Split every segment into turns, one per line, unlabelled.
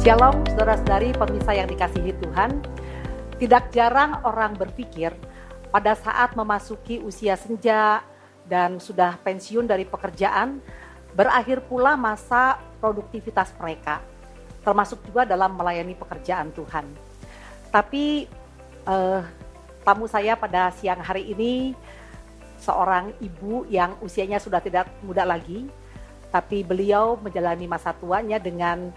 Shalom saudara-saudari pemirsa yang dikasihi Tuhan. Tidak jarang orang berpikir pada saat memasuki usia senja dan sudah pensiun dari pekerjaan, berakhir pula masa produktivitas mereka, termasuk juga dalam melayani pekerjaan Tuhan. Tapi tamu saya pada siang hari ini seorang ibu yang usianya sudah tidak muda lagi, tapi beliau menjalani masa tuanya dengan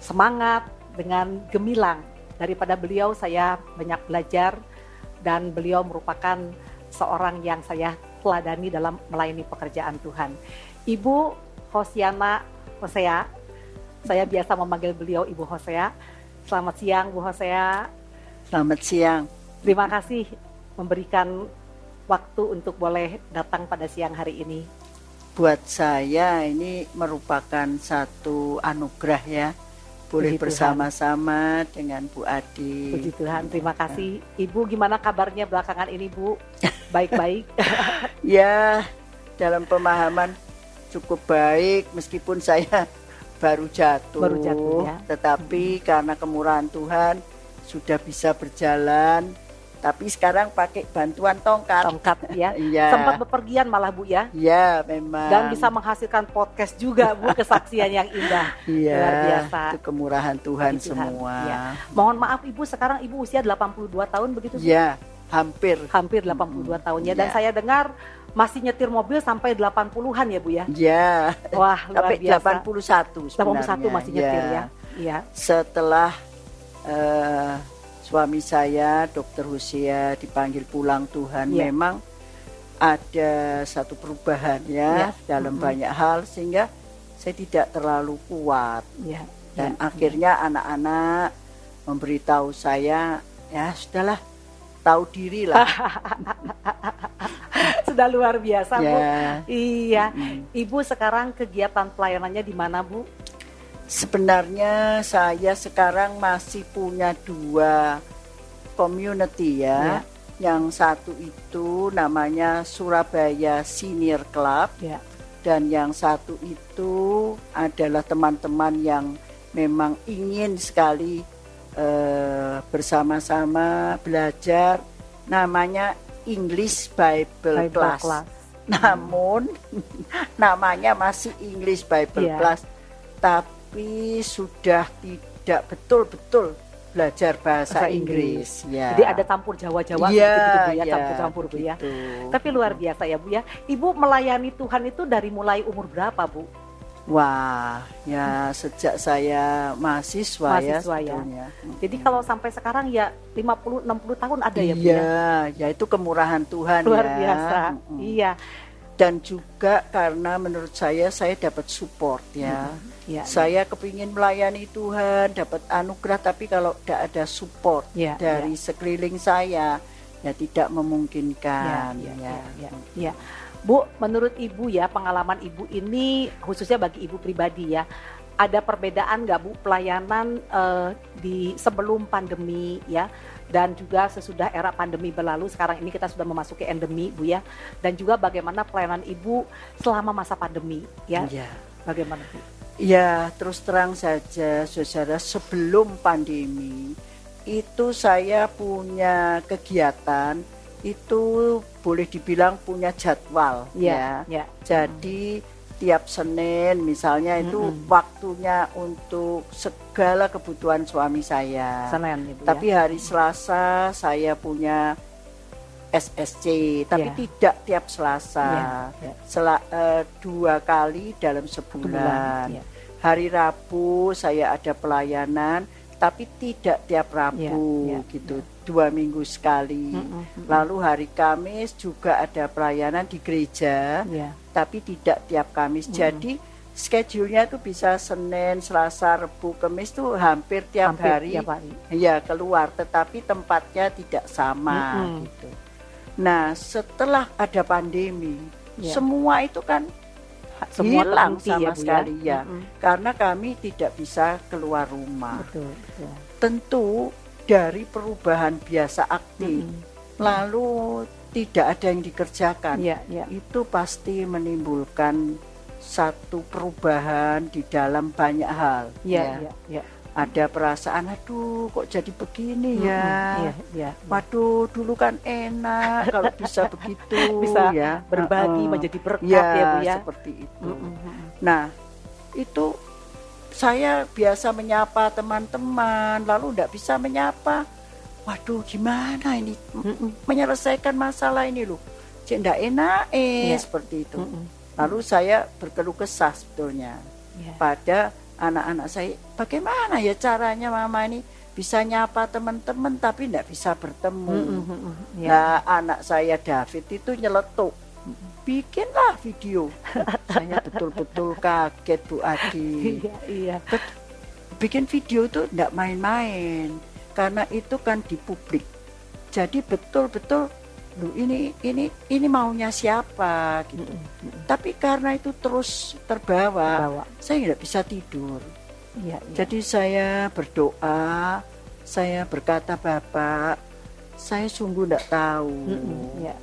semangat, dengan gemilang. Daripada beliau saya banyak belajar, dan beliau merupakan seorang yang saya teladani dalam melayani pekerjaan Tuhan. Ibu Hosiana Hosea, saya biasa memanggil beliau Ibu Hosea. Selamat siang Bu Hosea.
Selamat siang.
Terima kasih memberikan waktu untuk boleh datang pada siang hari ini.
Buat saya ini merupakan satu anugerah ya. Boleh
Puji
bersama-sama dengan Bu Adi.
Puji Tuhan, terima kasih. Ibu gimana kabarnya belakangan ini Bu? Baik-baik?
Ya, dalam pemahaman cukup baik meskipun saya baru jatuh ya. Tetapi karena kemurahan Tuhan sudah bisa berjalan. Tapi sekarang pakai bantuan tongkat
ya.
Ya.
Sempat bepergian malah Bu ya.
Ya memang.
Dan bisa menghasilkan podcast juga Bu, kesaksian yang indah.
Ya,
luar biasa.
Itu kemurahan Tuhan semua.
Ya. Mohon maaf Ibu, sekarang Ibu usia 82 tahun begitu Bu?
Ya, hampir
82 tahun ya. Dan saya dengar masih nyetir mobil sampai 80-an ya Bu ya?
Ya.
Wah, luar
sampai
biasa.
81 sebenarnya.
81 masih nyetir ya. Iya.
Setelah suami saya, Dr. Hosea, dipanggil pulang Tuhan, memang ada satu perubahan ya dalam banyak hal sehingga saya tidak terlalu kuat. Dan akhirnya anak-anak memberitahu saya, ya sudahlah, tahu diri lah.
Sudah luar biasa Bu. Iya. Ibu sekarang kegiatan pelayanannya di mana Bu?
Sebenarnya saya sekarang masih punya 2 community ya. Yang satu itu namanya Surabaya Senior Club. Dan yang satu itu adalah teman-teman yang memang ingin sekali bersama-sama belajar, namanya English Bible Class. Namun namanya masih English Bible Class, tapi sudah tidak betul-betul belajar bahasa Inggris. Ya.
Jadi ada campur Jawa-Jawa gitu Bu ya, campur-campur Bu ya. Tapi luar biasa ya Bu ya. Ibu melayani Tuhan itu dari mulai umur berapa Bu?
Wah, ya sejak saya mahasiswa ya sebetulnya.
Jadi kalau sampai sekarang ya 50-60 tahun ada ya Bu ya?
Iya, ya itu kemurahan Tuhan
luar biasa. Iya.
Dan juga karena menurut saya dapat support ya. Saya kepingin melayani Tuhan, dapat anugerah, tapi kalau tidak ada support dari sekeliling saya, ya tidak memungkinkan.
Ya. Bu, menurut Ibu ya, pengalaman Ibu ini khususnya bagi Ibu pribadi ya, ada perbedaan nggak Bu pelayanan di sebelum pandemi ya, dan juga sesudah era pandemi berlalu, sekarang ini kita sudah memasuki endemi Bu ya, dan juga bagaimana pelayanan Ibu selama masa pandemi ya, bagaimana Bu?
Ya, terus terang saja saudara, sebelum pandemi itu saya punya kegiatan, itu boleh dibilang punya jadwal ya. Jadi tiap Senin misalnya itu waktunya untuk segala kebutuhan suami saya. Tapi hari Selasa saya punya SSC, tapi tidak tiap Selasa, 2 kali dalam sebulan. Hari Rabu saya ada pelayanan, tapi tidak tiap Rabu gitu, 2 minggu sekali. Lalu hari Kamis juga ada pelayanan di gereja, tapi tidak tiap Kamis. Jadi schedule-nya itu bisa Senin, Selasa, Rabu, Kamis tuh hampir tiap hari. Ya keluar, tetapi tempatnya tidak sama gitu. Nah setelah ada pandemi, semua itu kan hilang sama sekali ya, karena kami tidak bisa keluar rumah. Tentu dari perubahan biasa aktif, lalu tidak ada yang dikerjakan, itu pasti menimbulkan satu perubahan di dalam banyak hal. ada perasaan, aduh kok jadi begini ya.
Iya, iya.
Waduh, dulu kan enak kalau bisa begitu.
Bisa
ya.
berbagi menjadi berkat
Ya,
ya Bu ya.
seperti itu.
Mm-mm.
Nah, itu saya biasa menyapa teman-teman, lalu tidak bisa menyapa. Waduh, gimana ini menyelesaikan masalah ini loh. Tidak enak seperti itu. Lalu saya berkeluh kesah sebetulnya pada anak-anak saya. Bagaimana ya caranya mama ini bisa nyapa teman-teman tapi tidak bisa bertemu. Nah, anak saya David itu nyeletuk. Bikinlah video. Saya betul-betul kaget Bu Adi.
Iya.
Bikin video itu tidak main-main karena itu kan di publik. Jadi betul-betul ini maunya siapa gitu. Tapi karena itu terus terbawa. Saya tidak bisa tidur.
Iya.
Jadi saya berdoa, saya berkata, Bapak, saya sungguh tidak tahu.
Iya.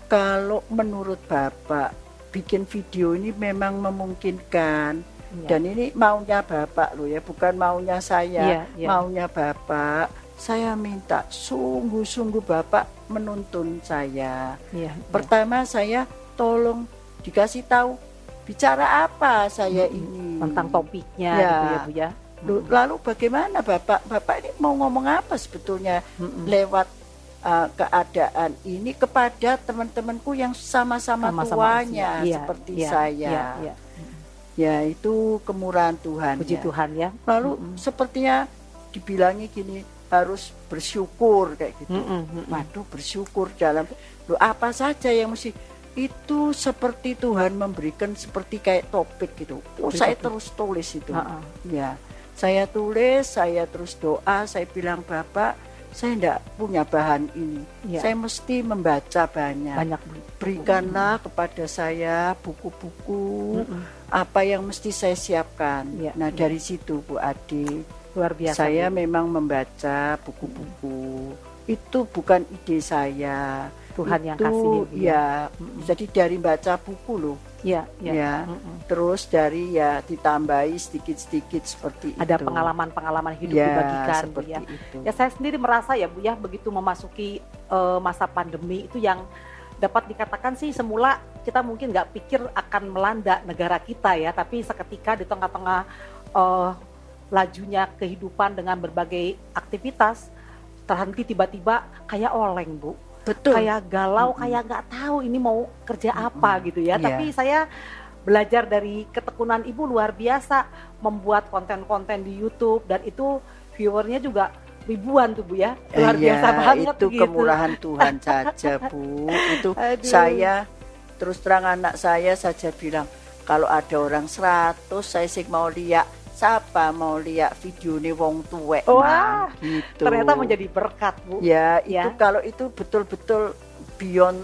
Kalau menurut Bapak bikin video ini memang memungkinkan dan ini maunya Bapak loh ya, bukan maunya saya, maunya Bapak. Saya minta sungguh-sungguh Bapak menuntun saya. Pertama saya tolong dikasih tahu bicara apa saya ini
tentang topiknya gitu ya Bu ya.
Lalu bagaimana Bapak ini mau ngomong apa sebetulnya lewat keadaan ini kepada teman-temanku yang sama-sama tuanya seperti saya. Ya itu kemurahan Tuhan.
Puji Tuhan ya.
Lalu sepertinya dibilangi gini, harus bersyukur kayak gitu. Waduh, bersyukur dalam apa saja yang mesti itu seperti Tuhan memberikan seperti kayak topik gitu. Saya terus tulis itu. Ya, saya tulis, saya terus doa, saya bilang Bapak, saya tidak punya bahan ini. Saya mesti membaca banyak. Berikanlah kepada saya buku-buku apa yang mesti saya siapkan. Nah dari situ Bu Adi,
luar biasa.
Saya memang membaca buku-buku. Itu bukan ide saya.
Tuhan
itu,
yang kasih.
Jadi dari baca buku loh. Terus dari ditambahi sedikit-sedikit seperti
ada
itu. Ada
pengalaman-pengalaman hidup dibagikan
seperti
Bu ya.
Itu.
Ya saya sendiri merasa ya Bu ya, begitu memasuki masa pandemi itu yang dapat dikatakan sih semula kita mungkin nggak pikir akan melanda negara kita ya, tapi seketika di tengah-tengah lajunya kehidupan dengan berbagai aktivitas terhenti tiba-tiba kayak oleng Bu.
Betul.
Kayak galau, kayak nggak tahu ini mau kerja apa gitu ya. Tapi saya belajar dari ketekunan Ibu luar biasa, membuat konten-konten di YouTube dan itu viewernya juga ribuan tuh Bu ya. Luar biasa banget
itu gitu. Kemurahan Tuhan saja Bu. Itu saya terus terang anak saya saja bilang kalau ada orang 100 saya sih mau lihat. Siapa mau lihat video nih wong tuwek gitu.
Ternyata menjadi berkat Bu.
Ya itu kalau itu betul-betul beyond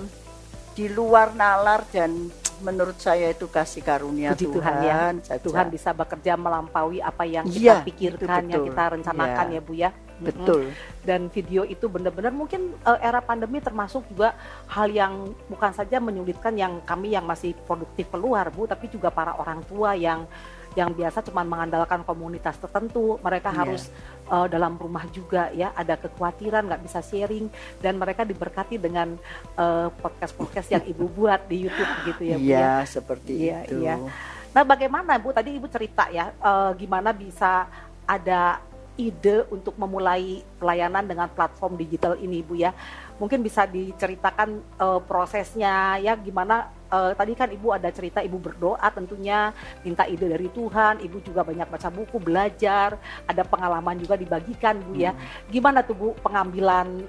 di luar nalar dan menurut saya itu kasih karunia Tuhan ya.
Tuhan bisa bekerja melampaui apa yang kita pikirkan, yang kita rencanakan ya Bu ya.
Betul.
Dan video itu benar-benar mungkin era pandemi termasuk juga hal yang bukan saja menyulitkan yang kami yang masih produktif keluar Bu, tapi juga para orang tua yang biasa cuma mengandalkan komunitas tertentu, mereka harus dalam rumah juga ya, ada kekhawatiran nggak bisa sharing dan mereka diberkati dengan podcast-podcast yang Ibu buat di YouTube gitu ya Bu.
Iya, seperti itu.
Iya. Nah, bagaimana Bu tadi Ibu cerita ya gimana bisa ada ide untuk memulai pelayanan dengan platform digital ini Bu ya. Mungkin bisa diceritakan prosesnya ya, gimana tadi kan Ibu ada cerita Ibu berdoa tentunya minta ide dari Tuhan, Ibu juga banyak baca buku, belajar, ada pengalaman juga dibagikan Bu ya. Gimana tuh Bu pengambilan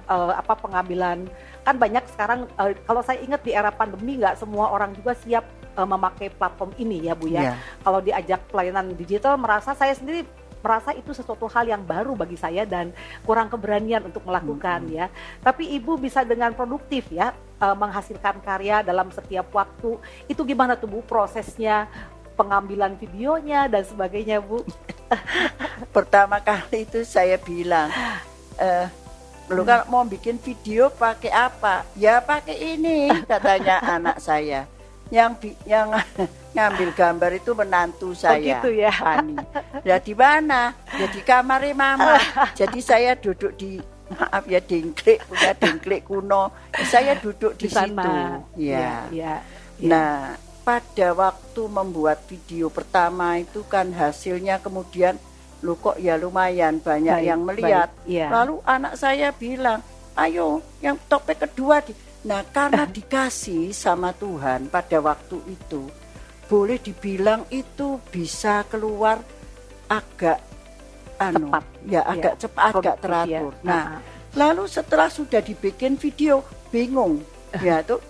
pengambilan, kan banyak sekarang kalau saya ingat di era pandemi nggak semua orang juga siap memakai platform ini ya Bu ya. Kalau diajak pelayanan digital saya sendiri merasa itu sesuatu hal yang baru bagi saya dan kurang keberanian untuk melakukan ya. Tapi Ibu bisa dengan produktif ya menghasilkan karya dalam setiap waktu. Itu gimana tuh Bu prosesnya, pengambilan videonya dan sebagainya Bu?
Pertama kali itu saya bilang, lu kalau mau bikin video pakai apa? Ya pakai ini, katanya anak saya. yang ngambil gambar itu menantu saya.
gitu ya.
Fani. Ya di mana? Ya di kamarnya mama. Jadi saya duduk di, maaf ya, dengklik, punya dengklik kuno. Saya duduk di situ. Ya.
Ya.
Nah, pada waktu membuat video pertama itu kan hasilnya kemudian lu kok ya lumayan banyak
Baik,
yang melihat.
ya.
Lalu anak saya bilang, ayo yang topik kedua. Nah, karena dikasih sama Tuhan pada waktu itu, boleh dibilang itu bisa keluar agak
Cepat.
agak cepat, agak teratur.
Ya.
Nah, lalu setelah sudah dibikin video, bingung. Ya, tuh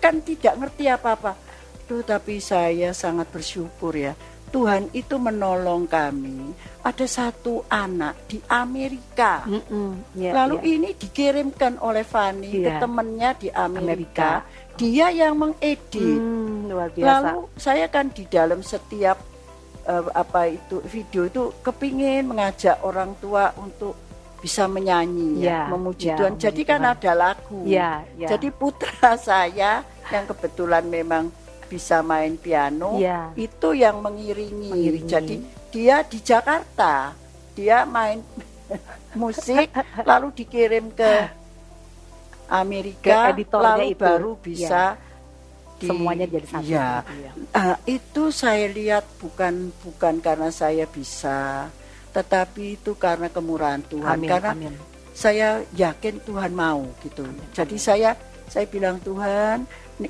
kan tidak ngerti apa-apa. Tuh, tapi saya sangat bersyukur ya. Tuhan itu menolong kami. Ada satu anak di Amerika. Lalu ini dikirimkan oleh Fani ke temannya di Amerika. Dia yang mengedit.
Luar biasa.
Lalu saya kan di dalam setiap video itu kepingin mengajak orang tua untuk bisa menyanyi, memuji Tuhan. Jadi kan ada lagu. Jadi putra saya yang kebetulan memang bisa main piano, itu yang mengiringi. Jadi dia di Jakarta, dia main musik, lalu dikirim ke Amerika, lalu itu. Baru bisa
semuanya jadi satu.
Itu saya lihat bukan karena saya bisa, tetapi itu karena kemurahan Tuhan. Karena saya yakin Tuhan mau gitu. Jadi saya bilang, Tuhan,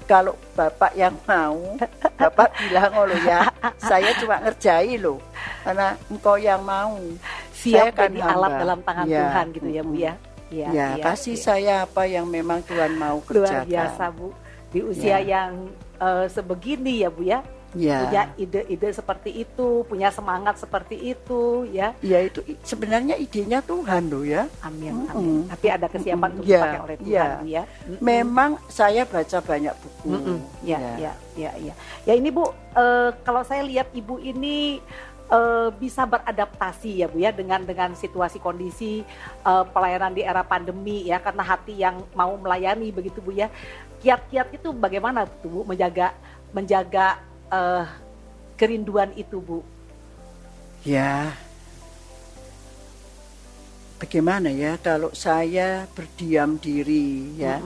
kalau Bapak yang mau, Bapak bilang loh ya, saya cuma ngerjai loh, karena Engkau yang mau.
Siap jadi alat dalam tangan Tuhan gitu ya Bu ya.
Kasih saya apa yang memang Tuhan mau kerjakan.
Luar biasa Bu, di usia yang sebegini ya Bu ya. Punya ide-ide seperti itu, punya semangat seperti itu ya.
Ya itu sebenarnya idenya Tuhan loh ya.
Amin. Tapi ada kesiapan untuk dipakai oleh Tuhan ya.
Memang saya baca banyak buku.
Ya ini Bu, kalau saya lihat Ibu ini bisa beradaptasi ya Bu ya dengan situasi kondisi pelayanan di era pandemi ya, karena hati yang mau melayani begitu Bu ya. Kiat-kiat itu bagaimana Bu menjaga kerinduan itu Bu?
Ya, bagaimana ya kalau saya berdiam diri ya,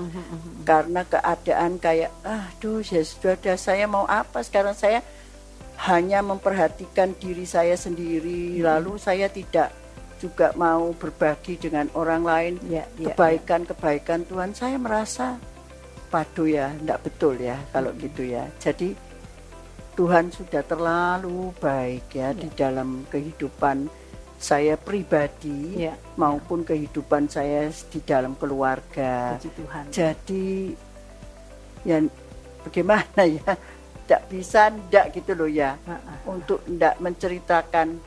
karena keadaan kayak, aduh ya sudah, saya mau apa sekarang, saya hanya memperhatikan diri saya sendiri, lalu saya tidak juga mau berbagi dengan orang lain kebaikan Tuhan. Saya merasa padu ya, enggak betul ya kalau gitu ya. Jadi Tuhan sudah terlalu baik ya di dalam kehidupan saya pribadi maupun kehidupan saya di dalam keluarga.
Tuhan.
Jadi ya bagaimana ya, tidak bisa ndak gitu loh ya, untuk ndak menceritakan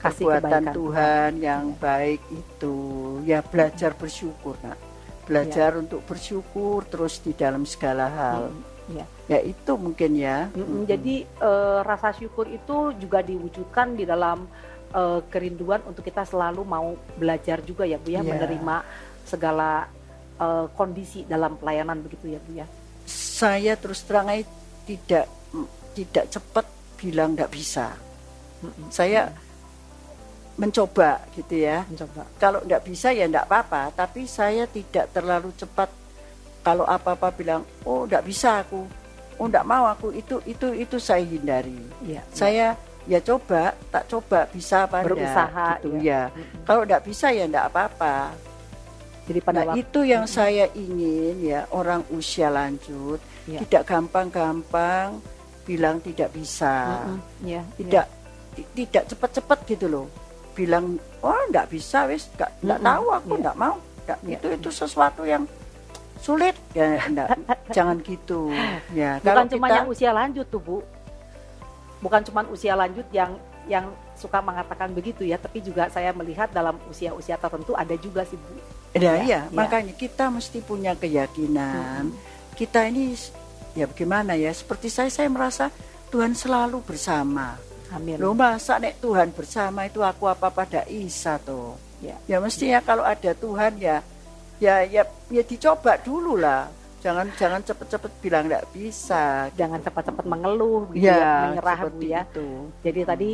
perbuatan Tuhan yang baik itu. Ya belajar bersyukur nak, belajar untuk bersyukur terus di dalam segala hal. Ya itu mungkin ya.
Jadi rasa syukur itu juga diwujudkan di dalam kerinduan untuk kita selalu mau belajar juga ya Bu ya, menerima segala kondisi dalam pelayanan begitu ya Bu ya.
Saya terus terang aja tidak cepat bilang tidak bisa. Saya mencoba gitu ya. Kalau tidak bisa ya tidak apa-apa, tapi saya tidak terlalu cepat. Kalau apa-apa bilang, oh tidak bisa aku, oh tidak mau aku, itu saya hindari. Saya ya tak coba bisa apa
berusaha
gitu ya. Kalau tidak bisa ya tidak apa-apa.
Jadi pada
itu yang saya ingin ya, orang usia lanjut tidak gampang-gampang bilang tidak bisa. Tidak cepat-cepat gitu loh. Bilang, oh tidak bisa wis, tidak tahu aku, tidak mau. Itu sesuatu yang sulit ya, jangan gitu ya.
Bukan cuma yang usia lanjut tuh Bu, bukan cuma usia lanjut yang suka mengatakan begitu ya, tapi juga saya melihat dalam usia-usia tertentu ada juga sih Bu.
Makanya kita mesti punya keyakinan. Kita ini ya bagaimana ya, seperti saya merasa Tuhan selalu bersama.
Amin.
Loh masa nek Tuhan bersama itu aku apa pada Isa toh. Ya mestinya kalau ada Tuhan ya dicoba dulu lah. Jangan cepet-cepet bilang nggak bisa.
Jangan cepat-cepat mengeluh gitu
Ya,
menyerah Bu
seperti
ya.
itu.
Jadi tadi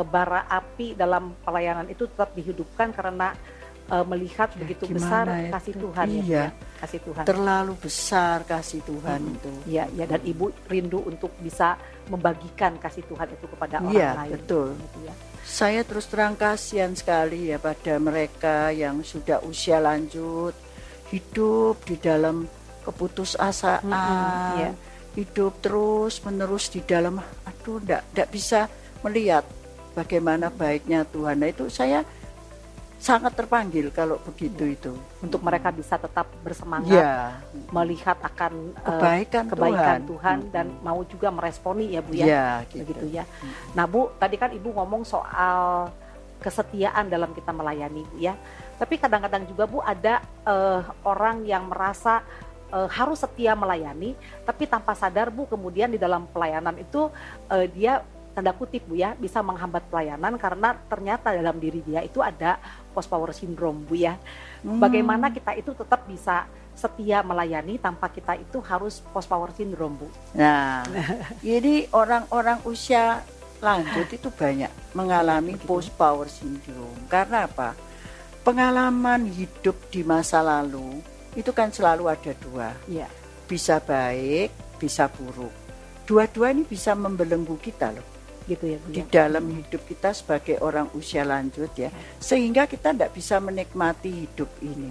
bara api dalam pelayanan itu tetap dihidupkan karena melihat begitu besar
gimana ya?
kasih Tuhan ya, Bu
Iya.
ya. Kasih Tuhan.
Terlalu besar kasih Tuhan itu.
Iya, ya, dan Ibu rindu untuk bisa membagikan kasih Tuhan itu kepada orang
Iya,
lain.
betul.
Gitu ya.
Saya terus terang kasihan sekali ya pada mereka yang sudah usia lanjut, hidup di dalam keputusasaan,
iya.
hidup terus menerus di dalam, aduh, ndak bisa melihat bagaimana baiknya Tuhan. Nah, itu saya sangat terpanggil kalau begitu itu.
Untuk mereka bisa tetap bersemangat,
Ya,
melihat akan
kebaikan
Tuhan dan mau juga meresponi ya Bu ya.
ya,
Begitu
gitu.
ya. Nah Bu, tadi kan Ibu ngomong soal kesetiaan dalam kita melayani Bu ya. Tapi kadang-kadang juga Bu ada orang yang merasa harus setia melayani, tapi tanpa sadar Bu kemudian di dalam pelayanan itu dia tanda kutip Bu ya bisa menghambat pelayanan karena ternyata dalam diri dia itu ada post power syndrome Bu ya. Bagaimana kita itu tetap bisa setia melayani tanpa kita itu harus post power syndrome Bu?
Nah, ini orang-orang usia lanjut itu banyak mengalami post power syndrome. Karena apa? Pengalaman hidup di masa lalu itu kan selalu ada dua.
Iya.
Bisa baik, bisa buruk. Dua-dua ini bisa membelenggu kita loh.
Gitu ya Bu
Di
ya.
dalam hidup kita sebagai orang usia lanjut ya. Sehingga kita tidak bisa menikmati hidup ini.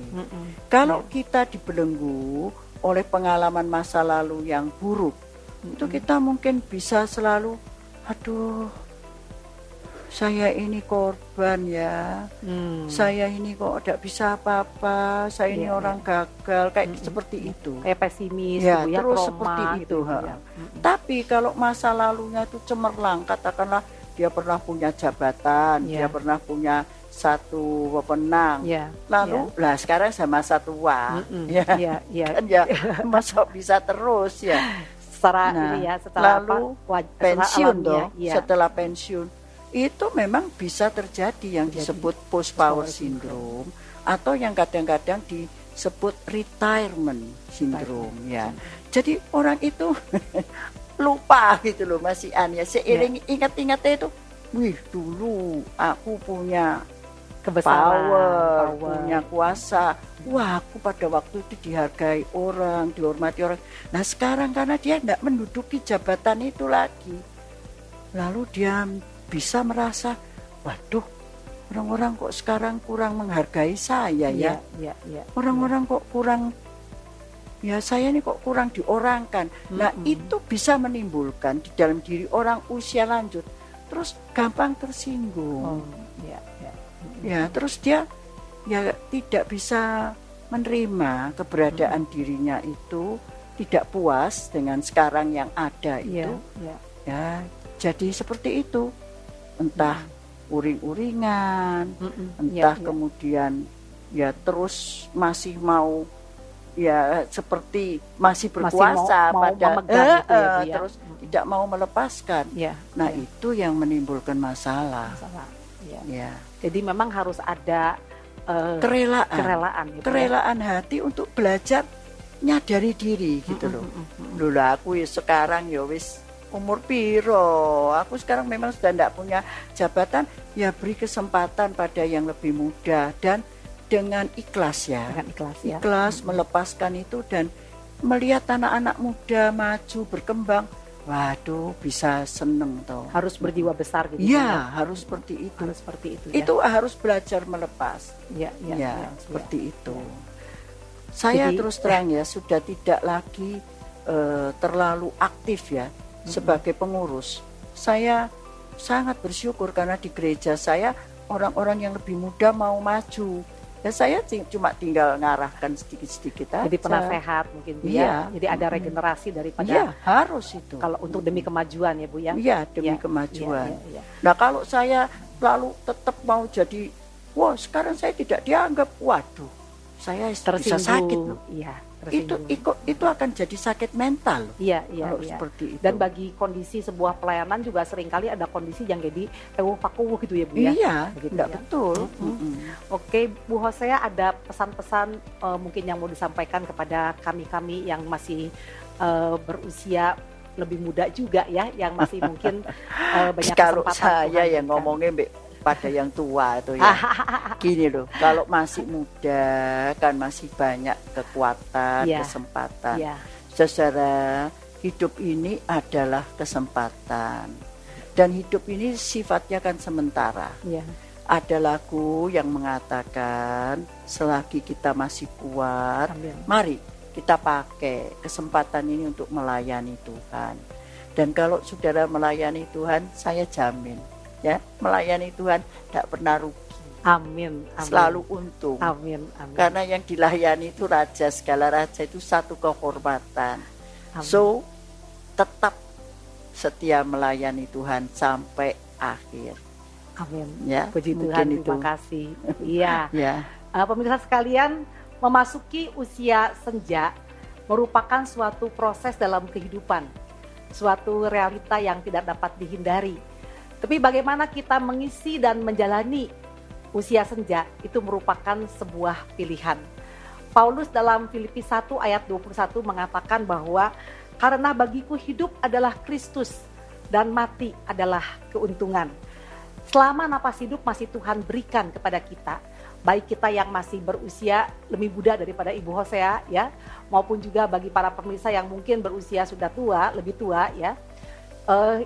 Kalau kita dibelenggu oleh pengalaman masa lalu yang buruk, itu kita mungkin bisa selalu, aduh, saya ini korban ya, saya ini kok tidak bisa apa-apa, saya ini
Iya,
orang gagal, kayak seperti itu.
Kayak pesimis
Ya,
Bu ya,
terus
trauma
seperti itu.
gitu Bu ya.
Tapi kalau masa lalunya itu cemerlang, katakanlah dia pernah punya jabatan, dia
Iya.
pernah punya satu wewenang,
Iya.
lalu lah sekarang sama satu tua, ya,
Iya, iya.
kan ya, masa bisa terus ya.
Secara
Nah,
ini ya, setelah
lalu
setelah
pensiun
alamnya,
dong,
iya.
setelah pensiun itu memang bisa terjadi yang disebut post power syndrome atau yang kadang-kadang disebut retirement syndrome ya. Jadi orang itu lupa gitu loh Mas Ian ya, seiring ingat-ingatnya itu, wih dulu aku punya
Kebesaran,
power, punya kuasa. Wah, aku pada waktu itu dihargai orang, dihormati orang. Nah sekarang karena dia tidak menduduki jabatan itu lagi, lalu dia bisa merasa, waduh, orang-orang kok sekarang kurang menghargai saya ya.
Iya, iya.
Orang-orang kok kurang, ya saya ini kok kurang diorangkan. Nah itu bisa menimbulkan di dalam diri orang usia lanjut, terus gampang tersinggung.
Iya, iya.
Ya, terus dia ya tidak bisa menerima keberadaan dirinya itu, tidak puas dengan sekarang yang ada itu.
Iya.
Ya, jadi seperti itu. Entah uring-uringan, entah
Iya.
kemudian ya terus masih mau ya seperti masih berkuasa
mau
pada
memegang gitu ya, Bu ya.
terus tidak mau melepaskan.
Iya.
Nah,
iya.
itu yang menimbulkan masalah.
Masalah. Iya.
Ya.
Jadi memang harus ada
Kerelaan.
gitu ya.
Kerelaan hati untuk belajar nyadari diri gitu loh. Loh lah aku ya sekarang ya wis umur piro, aku sekarang memang sudah tidak punya jabatan, ya beri kesempatan pada yang lebih muda dan dengan ikhlas ya.
Dengan ikhlas ya.
Ikhlas melepaskan itu dan melihat anak-anak muda maju berkembang, waduh bisa seneng toh.
Harus berjiwa besar gitu.
Ya, harus seperti itu.
Harus seperti itu.
Itu harus belajar melepas.
Ya,
Ya, seperti itu. Saya
Jadi,
terus terang ya sudah tidak lagi terlalu aktif ya sebagai pengurus. Saya sangat bersyukur karena di gereja saya orang-orang yang lebih muda mau maju. Ya saya cuma tinggal ngarahkan sedikit-sedikit aja.
Jadi penasehat mungkin Bu
Iya.
ya. Jadi ada regenerasi daripada
Iya, harus itu.
kalau untuk demi kemajuan ya Bu ya.
Iya, demi
Iya,
kemajuan.
iya.
Nah, kalau saya lalu tetap mau jadi, wah sekarang saya tidak dianggap, waduh, saya bisa sakit loh.
Iya,
itu akan jadi sakit mental.
Iya,
Kalau
iya.
seperti itu.
Dan bagi kondisi sebuah pelayanan juga seringkali ada kondisi yang jadi pakuh gitu ya Bu ya.
Iya,
Begitu
enggak
ya.
betul.
Oke, Bu Hosea, ada pesan-pesan mungkin yang mau disampaikan kepada kami-kami yang masih berusia lebih muda juga ya, yang masih mungkin banyak
Kalau
kesempatan
saya
Tuhan
yang
berikan.
ngomongnya pada yang tua itu ya. Gini loh, kalau masih muda kan masih banyak kekuatan,
Iya.
kesempatan.
Iya,
Saudara, hidup ini adalah kesempatan. Dan hidup ini sifatnya kan sementara.
iya,
Ada lagu yang mengatakan selagi kita masih kuat,
amin.
mari kita pakai kesempatan ini untuk melayani Tuhan. Dan kalau saudara melayani Tuhan, saya jamin ya, melayani Tuhan tidak pernah rugi,
Amin, amin.
selalu untung.
Amin, amin.
Karena yang dilayani itu raja, segala raja itu satu kehormatan.
Amin.
So, tetap setia melayani Tuhan sampai akhir.
Amin.
Ya,
Puji
mungkin
Tuhan,
itu.
terima kasih. Iya.
Ya,
Pemirsa sekalian, memasuki usia senja merupakan suatu proses dalam kehidupan, suatu realita yang tidak dapat dihindari. Tapi bagaimana kita mengisi dan menjalani usia senja itu merupakan sebuah pilihan. Paulus dalam Filipi 1 ayat 21 mengatakan bahwa karena bagiku hidup adalah Kristus dan mati adalah keuntungan. Selama napas hidup masih Tuhan berikan kepada kita, baik kita yang masih berusia lebih muda daripada Ibu Hosea ya, maupun juga bagi para pemirsa yang mungkin berusia sudah tua, lebih tua ya.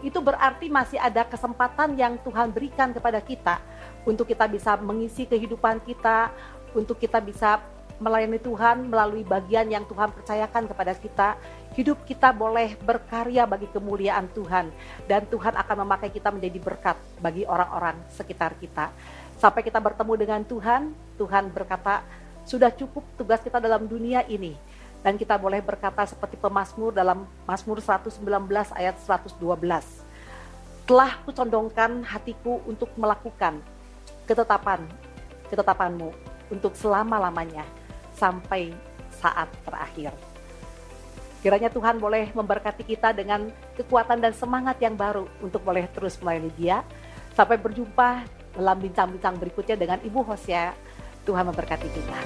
Itu berarti masih ada kesempatan yang Tuhan berikan kepada kita untuk kita bisa mengisi kehidupan kita, untuk kita bisa melayani Tuhan melalui bagian yang Tuhan percayakan kepada kita. Hidup kita boleh berkarya bagi kemuliaan Tuhan, dan Tuhan akan memakai kita menjadi berkat bagi orang-orang sekitar kita. Sampai kita bertemu dengan Tuhan, Tuhan berkata, sudah cukup tugas kita dalam dunia ini. Dan kita boleh berkata seperti pemazmur dalam Mazmur 119 ayat 112. Telah kucondongkan hatiku untuk melakukan ketetapanmu untuk selama-lamanya sampai saat terakhir. Kiranya Tuhan boleh memberkati kita dengan kekuatan dan semangat yang baru untuk boleh terus melayani Dia. Sampai berjumpa dalam bincang-bincang berikutnya dengan Ibu Hosea. Tuhan memberkati kita.